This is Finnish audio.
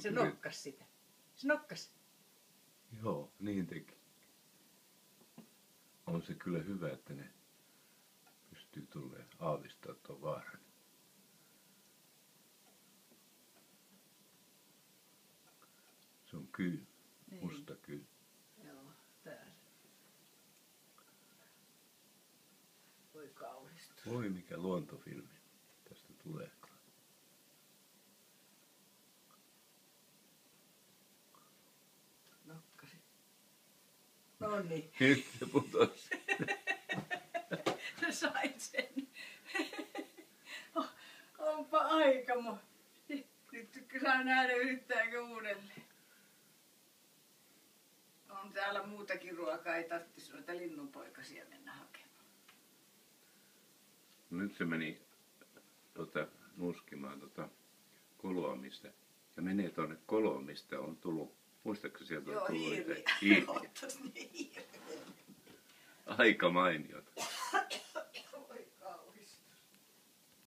Se nokkas sitä. Se nokkas. Joo, niin teki. On se kyllä hyvä, että ne pystyy tulemaan aavistaa tuon vaaran. Se on kyy, Niin. musta kyy. Joo, täällä. Voi kauhistua. Voi mikä luontofilmi tästä tulee. Nokkasi. Noniin. Nyt se putosi. Sä sait sen. Onpa aikamoinen. Nyt saa nähdä yrittääkö uudelleen. On täällä muutakin ruokaa, ei tarvitsisi noita linnunpoikasia mennä hakemaan. Nyt se meni nuskimaan koloamista. Ja menee tuonne koloon, mistä on tullut. Muistatko sieltä on tullut? Joo, hiiri. Hiiri. Ottais niin hiiri. Aika mainiota.